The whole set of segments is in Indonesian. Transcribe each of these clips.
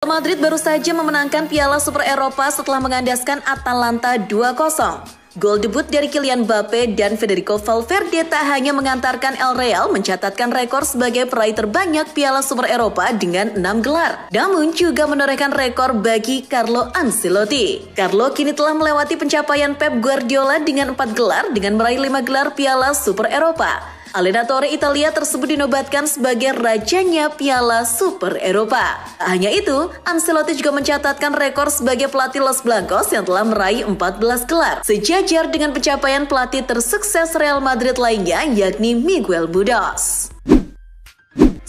Madrid baru saja memenangkan Piala Super Eropa setelah mengandaskan Atalanta 2-0. Gol debut dari Kylian Mbappe dan Federico Valverde tak hanya mengantarkan El Real mencatatkan rekor sebagai peraih terbanyak Piala Super Eropa dengan 6 gelar, namun juga menorehkan rekor bagi Carlo Ancelotti. Carlo kini telah melewati pencapaian Pep Guardiola dengan 4 gelar dengan meraih 5 gelar Piala Super Eropa. Allenatore Italia tersebut dinobatkan sebagai rajanya Piala Super Eropa. Tak hanya itu, Ancelotti juga mencatatkan rekor sebagai pelatih Los Blancos yang telah meraih 14 gelar, sejajar dengan pencapaian pelatih tersukses Real Madrid lainnya yakni Miguel Budos.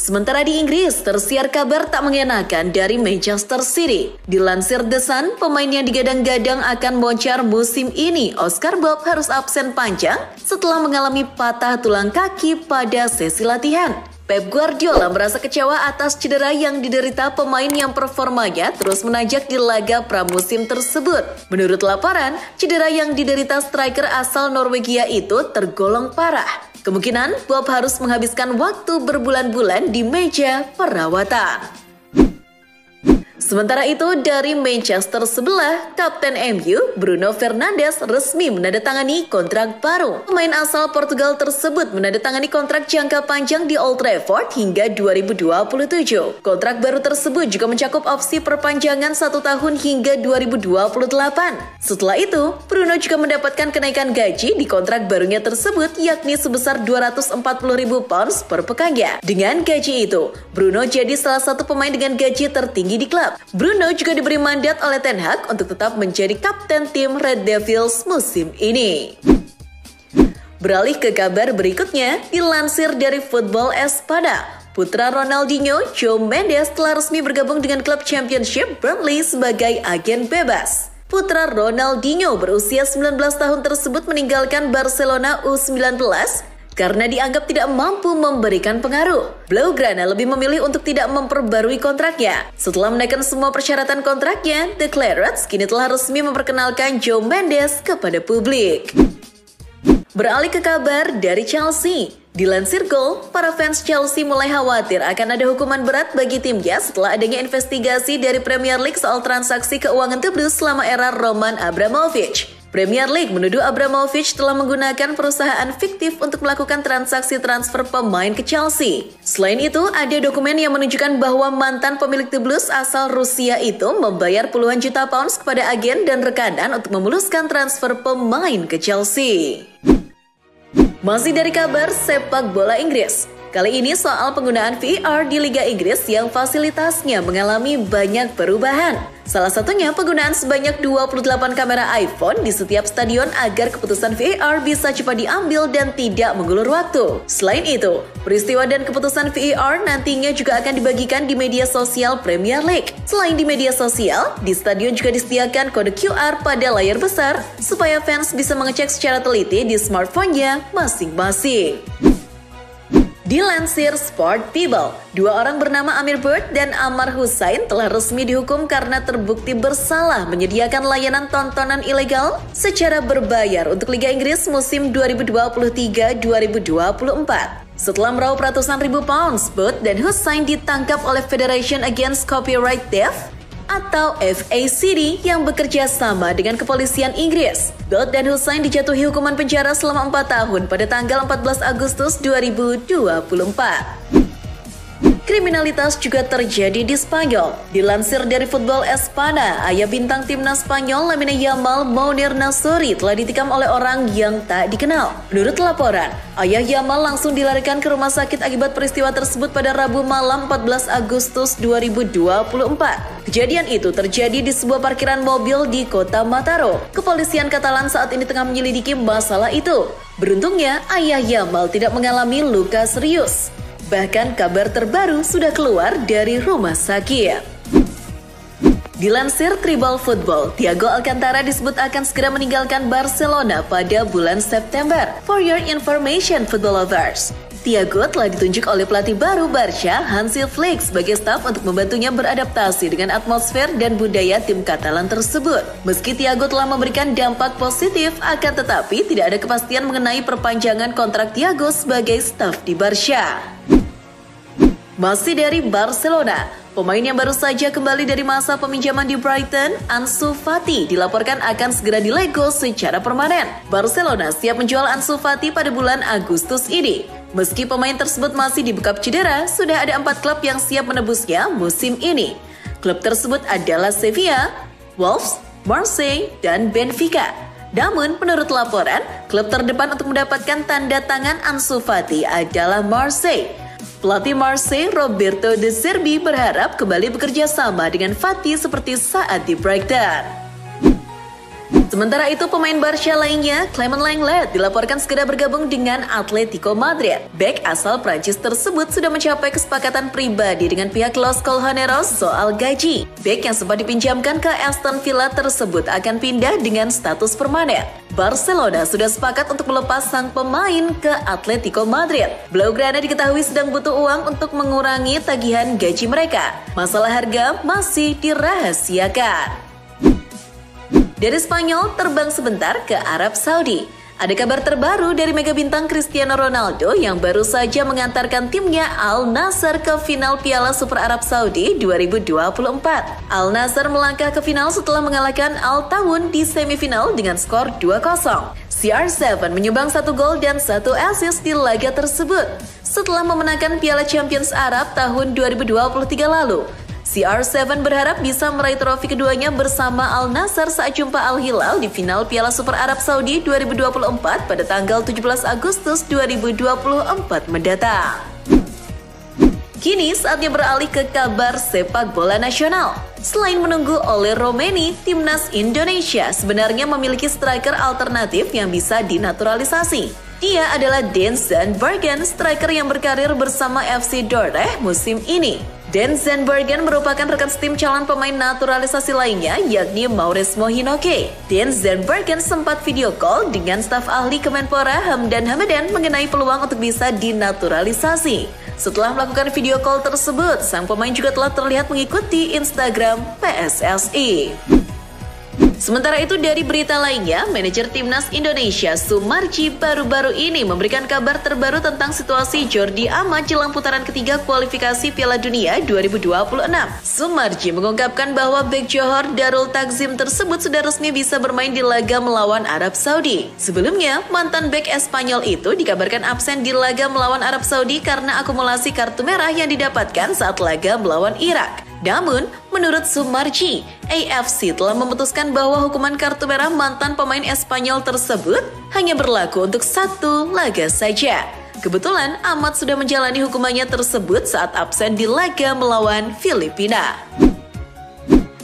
Sementara di Inggris, tersiar kabar tak mengenakan dari Manchester City. Dilansir The Sun, pemain yang digadang-gadang akan moncar musim ini, Oscar Bob, harus absen panjang setelah mengalami patah tulang kaki pada sesi latihan. Pep Guardiola merasa kecewa atas cedera yang diderita pemain yang performanya terus menanjak di laga pramusim tersebut. Menurut laporan, cedera yang diderita striker asal Norwegia itu tergolong parah. Kemungkinan Bob harus menghabiskan waktu berbulan-bulan di meja perawatan. Sementara itu, dari Manchester sebelah, Kapten MU, Bruno Fernandes resmi menandatangani kontrak baru. Pemain asal Portugal tersebut menandatangani kontrak jangka panjang di Old Trafford hingga 2027. Kontrak baru tersebut juga mencakup opsi perpanjangan 1 tahun hingga 2028. Setelah itu, Bruno juga mendapatkan kenaikan gaji di kontrak barunya tersebut yakni sebesar 240.000 pounds per pekannya. Dengan gaji itu, Bruno jadi salah satu pemain dengan gaji tertinggi di klub. Bruno juga diberi mandat oleh Ten Hag untuk tetap menjadi kapten tim Red Devils musim ini. Beralih ke kabar berikutnya, dilansir dari Football Espada, putra Ronaldinho, João Mendes telah resmi bergabung dengan klub Championship Burnley sebagai agen bebas. Putra Ronaldinho berusia 19 tahun tersebut meninggalkan Barcelona U19 karena dianggap tidak mampu memberikan pengaruh. Blaugrana lebih memilih untuk tidak memperbarui kontraknya. Setelah menaikkan semua persyaratan kontraknya, The Clarets kini telah resmi memperkenalkan João Mendes kepada publik. Beralih ke kabar dari Chelsea. Dilansir Goal, para fans Chelsea mulai khawatir akan ada hukuman berat bagi timnya setelah adanya investigasi dari Premier League soal transaksi keuangan tebus selama era Roman Abramovich. Premier League menuduh Abramovich telah menggunakan perusahaan fiktif untuk melakukan transaksi transfer pemain ke Chelsea. Selain itu, ada dokumen yang menunjukkan bahwa mantan pemilik The Blues asal Rusia itu membayar puluhan juta pounds kepada agen dan rekanan untuk memuluskan transfer pemain ke Chelsea. Masih dari kabar sepak bola Inggris. Kali ini soal penggunaan VAR di Liga Inggris yang fasilitasnya mengalami banyak perubahan. Salah satunya penggunaan sebanyak 28 kamera iPhone di setiap stadion agar keputusan VAR bisa cepat diambil dan tidak mengulur waktu. Selain itu, peristiwa dan keputusan VAR nantinya juga akan dibagikan di media sosial Premier League. Selain di media sosial, di stadion juga disediakan kode QR pada layar besar supaya fans bisa mengecek secara teliti di smartphone-nya masing-masing. Dilansir Sport People, 2 orang bernama Amir Bird dan Ammar Hussain telah resmi dihukum karena terbukti bersalah menyediakan layanan tontonan ilegal secara berbayar untuk Liga Inggris musim 2023-2024. Setelah meraup ratusan ribu pounds, Bird dan Hussain ditangkap oleh Federation Against Copyright Theft atau FACD yang bekerja sama dengan kepolisian Inggris. Bird dan Hussain dijatuhi hukuman penjara selama 4 tahun pada tanggal 14 Agustus 2024. Kriminalitas juga terjadi di Spanyol. Dilansir dari Football Espada, ayah bintang timnas Spanyol Lamine Yamal, Mounir Nasuri, telah ditikam oleh orang yang tak dikenal. Menurut laporan, ayah Yamal langsung dilarikan ke rumah sakit akibat peristiwa tersebut pada Rabu malam 14 Agustus 2024. Kejadian itu terjadi di sebuah parkiran mobil di kota Mataró. Kepolisian Katalan saat ini tengah menyelidiki masalah itu. Beruntungnya, ayah Yamal tidak mengalami luka serius. Bahkan kabar terbaru sudah keluar dari rumah sakit. Dilansir Tribal Football, Thiago Alcantara disebut akan segera meninggalkan Barcelona pada bulan September. For your information, football lovers, Thiago telah ditunjuk oleh pelatih baru Barca, Hansi Flick, sebagai staf untuk membantunya beradaptasi dengan atmosfer dan budaya tim Katalan tersebut. Meski Thiago telah memberikan dampak positif, akan tetapi tidak ada kepastian mengenai perpanjangan kontrak Thiago sebagai staf di Barca. Masih dari Barcelona, Pemain yang baru saja kembali dari masa peminjaman di Brighton, Ansu Fati, dilaporkan akan segera dilego secara permanen. Barcelona siap menjual Ansu Fati pada bulan Agustus ini. Meski pemain tersebut masih dibekap cedera, sudah ada 4 klub yang siap menebusnya musim ini. Klub tersebut adalah Sevilla, Wolves, Marseille, dan Benfica. Namun, menurut laporan, klub terdepan untuk mendapatkan tanda tangan Ansu Fati adalah Marseille. Pelatih Marseille, Roberto De Zerbi, berharap kembali bekerja sama dengan Fati seperti saat di Brighton. Sementara itu, pemain Barca lainnya, Clement Lenglet, dilaporkan segera bergabung dengan Atletico Madrid. Bek asal Prancis tersebut sudah mencapai kesepakatan pribadi dengan pihak Los Colchoneros soal gaji. Bek yang sempat dipinjamkan ke Aston Villa tersebut akan pindah dengan status permanen. Barcelona sudah sepakat untuk melepas sang pemain ke Atletico Madrid. Blaugrana diketahui sedang butuh uang untuk mengurangi tagihan gaji mereka. Masalah harga masih dirahasiakan. Dari Spanyol, terbang sebentar ke Arab Saudi. Ada kabar terbaru dari mega bintang Cristiano Ronaldo yang baru saja mengantarkan timnya Al Nassr ke final Piala Super Arab Saudi 2024. Al Nassr melangkah ke final setelah mengalahkan Al Tawun di semifinal dengan skor 2-0. CR7 menyumbang 1 gol dan 1 assist di laga tersebut setelah memenangkan Piala Champions Arab tahun 2023 lalu. CR7 berharap bisa meraih trofi keduanya bersama Al Nassr saat jumpa Al Hilal di final Piala Super Arab Saudi 2024 pada tanggal 17 Agustus 2024 mendatang. Kini saatnya beralih ke kabar sepak bola nasional. Selain menunggu oleh Romeni, timnas Indonesia sebenarnya memiliki striker alternatif yang bisa dinaturalisasi. Dia adalah Dens Zandbergen, striker yang berkarir bersama FC Dordrecht musim ini. Dens Zandbergen merupakan rekan tim calon pemain naturalisasi lainnya, yakni Maurice Mohinoke. Dens Zandbergen sempat video call dengan staf ahli Kemenpora Hamdan Hamadan mengenai peluang untuk bisa dinaturalisasi. Setelah melakukan video call tersebut, sang pemain juga telah terlihat mengikuti Instagram PSSI. Sementara itu, dari berita lainnya, manajer timnas Indonesia Sumarji baru-baru ini memberikan kabar terbaru tentang situasi Jordi Amat jelang putaran ketiga kualifikasi Piala Dunia 2026. Sumarji mengungkapkan bahwa bek Johor Darul Takzim tersebut sudah resmi bisa bermain di laga melawan Arab Saudi. Sebelumnya, mantan bek Espanyol itu dikabarkan absen di laga melawan Arab Saudi karena akumulasi kartu merah yang didapatkan saat laga melawan Irak. Namun, menurut Sumarji, AFC telah memutuskan bahwa hukuman kartu merah mantan pemain Espanyol tersebut hanya berlaku untuk 1 laga saja. Kebetulan, Amat sudah menjalani hukumannya tersebut saat absen di laga melawan Filipina.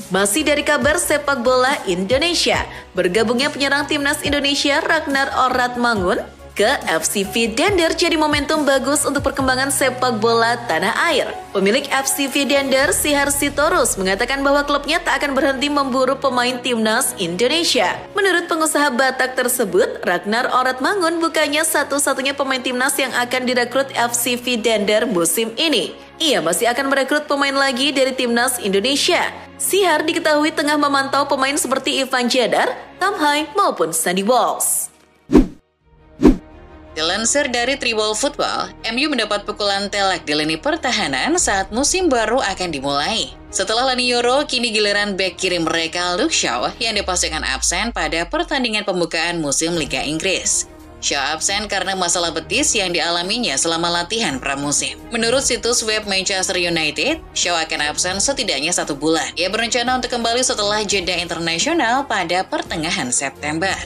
Masih dari kabar sepak bola Indonesia, bergabungnya penyerang timnas Indonesia Ragnar Oratmangun ke FC Vidender jadi momentum bagus untuk perkembangan sepak bola tanah air. Pemilik FC Vidender, Sihar Sitorus, mengatakan bahwa klubnya tak akan berhenti memburu pemain timnas Indonesia. Menurut pengusaha Batak tersebut, Ragnar Oratmangun bukannya satu-satunya pemain timnas yang akan direkrut FC Vidender musim ini. Ia masih akan merekrut pemain lagi dari timnas Indonesia. Sihar diketahui tengah memantau pemain seperti Ivan Jadar, Tom Hai maupun Sandy Walsh. Dilansir dari Tribal Football, MU mendapat pukulan telak di lini pertahanan saat musim baru akan dimulai. Setelah Lani Yoro, kini giliran bek kiri mereka Luke Shaw yang dipastikan absen pada pertandingan pembukaan musim Liga Inggris. Shaw absen karena masalah betis yang dialaminya selama latihan pramusim. Menurut situs web Manchester United, Shaw akan absen setidaknya 1 bulan. Ia berencana untuk kembali setelah jeda internasional pada pertengahan September.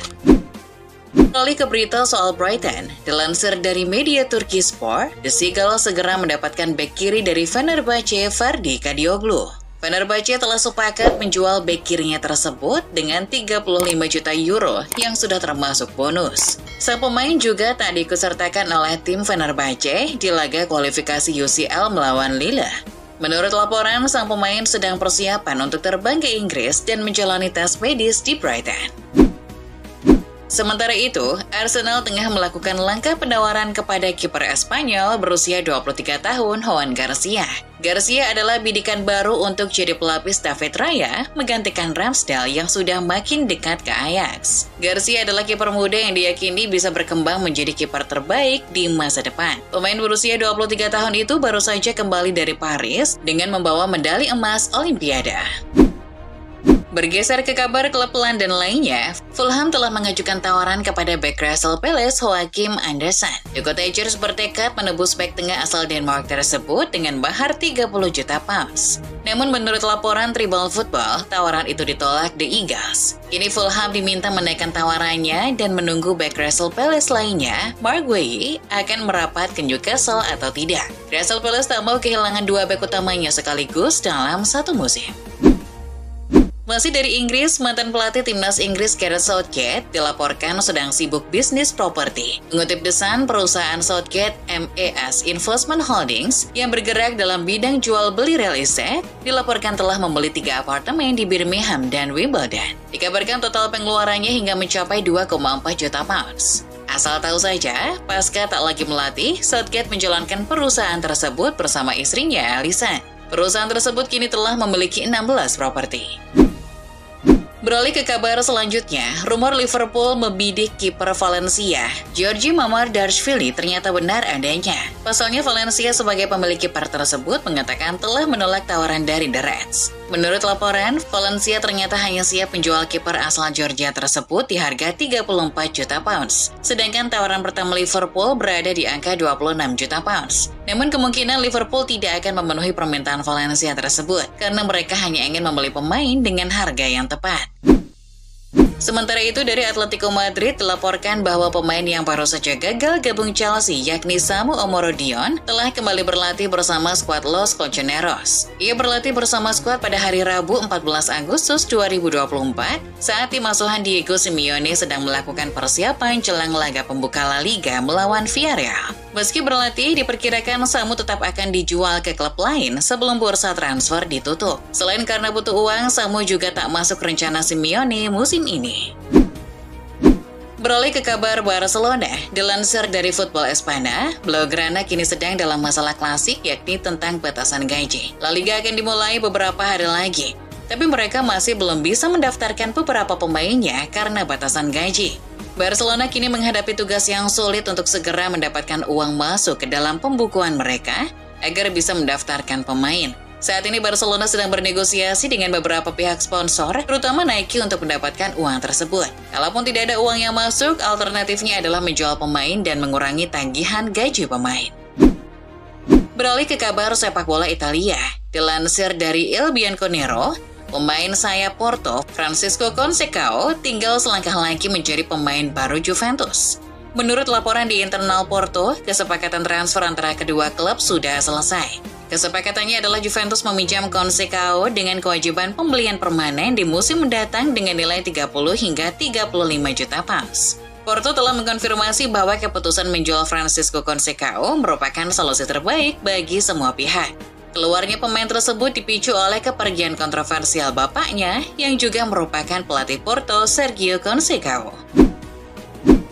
Beralih ke berita soal Brighton, dilansir dari media Turki Sport, The Seagulls segera mendapatkan bek kiri dari Fenerbahce, Ferdi Kadioglu. Fenerbahce telah sepakat menjual bek kirinya tersebut dengan 35 juta euro yang sudah termasuk bonus. Sang pemain juga tak diikutsertakan oleh tim Fenerbahce di laga kualifikasi UCL melawan Lille. Menurut laporan, sang pemain sedang persiapan untuk terbang ke Inggris dan menjalani tes medis di Brighton. Sementara itu, Arsenal tengah melakukan langkah penawaran kepada kiper Espanyol berusia 23 tahun, Juan Garcia. Garcia adalah bidikan baru untuk jadi pelapis David Raya, menggantikan Ramsdale yang sudah makin dekat ke Ajax. Garcia adalah kiper muda yang diyakini bisa berkembang menjadi kiper terbaik di masa depan. Pemain berusia 23 tahun itu baru saja kembali dari Paris dengan membawa medali emas Olimpiade. Bergeser ke kabar klub London lainnya, Fulham telah mengajukan tawaran kepada bek Crystal Palace Joachim Andersen. The Cottagers bertekad menebus bek tengah asal Denmark tersebut dengan mahar 30 juta pounds. Namun menurut laporan Tribal Football, tawaran itu ditolak The Eagles. Kini Fulham diminta menaikkan tawarannya dan menunggu bek Crystal Palace lainnya, Mark Guehi, akan merapat ke Newcastle atau tidak. Crystal Palace tak mau kehilangan dua bek utamanya sekaligus dalam satu musim. Masih dari Inggris, mantan pelatih timnas Inggris Gareth Southgate dilaporkan sedang sibuk bisnis properti. Mengutip The Sun, perusahaan Southgate MAS Investment Holdings yang bergerak dalam bidang jual beli real estate dilaporkan telah membeli 3 apartemen di Birmingham dan Wimbledon. Dikabarkan total pengeluarannya hingga mencapai 2,4 juta pounds. Asal tahu saja, pasca tak lagi melatih, Southgate menjalankan perusahaan tersebut bersama istrinya Alison. Perusahaan tersebut kini telah memiliki 16 properti. Beralih ke kabar selanjutnya, rumor Liverpool membidik kiper Valencia. Georgi Mamardashvili ternyata benar adanya. Pasalnya Valencia sebagai pemilik kiper tersebut mengatakan telah menolak tawaran dari The Reds. Menurut laporan, Valencia ternyata hanya siap menjual kiper asal Georgia tersebut di harga 34 juta pounds. Sedangkan tawaran pertama Liverpool berada di angka 26 juta pounds. Namun kemungkinan Liverpool tidak akan memenuhi permintaan Valencia tersebut karena mereka hanya ingin membeli pemain dengan harga yang tepat. Sementara itu dari Atletico Madrid dilaporkan bahwa pemain yang baru saja gagal gabung Chelsea yakni Samu Omorodion telah kembali berlatih bersama skuad Los Colchoneros. Ia berlatih bersama skuad pada hari Rabu 14 Agustus 2024 saat tim asuhan Diego Simeone sedang melakukan persiapan jelang laga pembuka La Liga melawan Villarreal. Meski berlatih, diperkirakan Samu tetap akan dijual ke klub lain sebelum bursa transfer ditutup. Selain karena butuh uang, Samu juga tak masuk rencana Simeone musim ini. Beralih ke kabar Barcelona, dilansir dari Football Espana, Blaugrana kini sedang dalam masalah klasik yakni tentang batasan gaji. La Liga akan dimulai beberapa hari lagi, tapi mereka masih belum bisa mendaftarkan beberapa pemainnya karena batasan gaji. Barcelona kini menghadapi tugas yang sulit untuk segera mendapatkan uang masuk ke dalam pembukuan mereka agar bisa mendaftarkan pemain. Saat ini Barcelona sedang bernegosiasi dengan beberapa pihak sponsor, terutama Nike untuk mendapatkan uang tersebut. Kalaupun tidak ada uang yang masuk, alternatifnya adalah menjual pemain dan mengurangi tagihan gaji pemain. Beralih ke kabar sepak bola Italia, dilansir dari Il Bianconero, pemain sayap Porto, Francisco Conceição, tinggal selangkah lagi menjadi pemain baru Juventus. Menurut laporan di internal Porto, kesepakatan transfer antara kedua klub sudah selesai. Kesepakatannya adalah Juventus meminjam Conceição dengan kewajiban pembelian permanen di musim mendatang dengan nilai 30 hingga 35 juta pounds. Porto telah mengkonfirmasi bahwa keputusan menjual Francisco Conceição merupakan solusi terbaik bagi semua pihak. Keluarnya pemain tersebut dipicu oleh kepergian kontroversial bapaknya yang juga merupakan pelatih Porto, Sergio Conceição.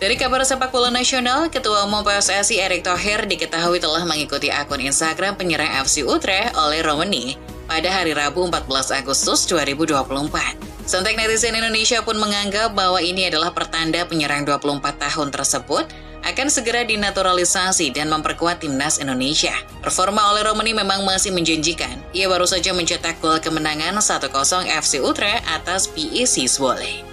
Dari kabar sepak bola nasional, Ketua Umum PSSI Erick Thohir diketahui telah mengikuti akun Instagram penyerang FC Utrecht oleh Romani pada hari Rabu 14 Agustus 2024. Sontak netizen Indonesia pun menganggap bahwa ini adalah pertanda penyerang 24 tahun tersebut akan segera dinaturalisasi dan memperkuat timnas Indonesia. Performa oleh Romani memang masih menjanjikan. Ia baru saja mencetak gol kemenangan 1-0 FC Utrecht atas PEC Zwolle.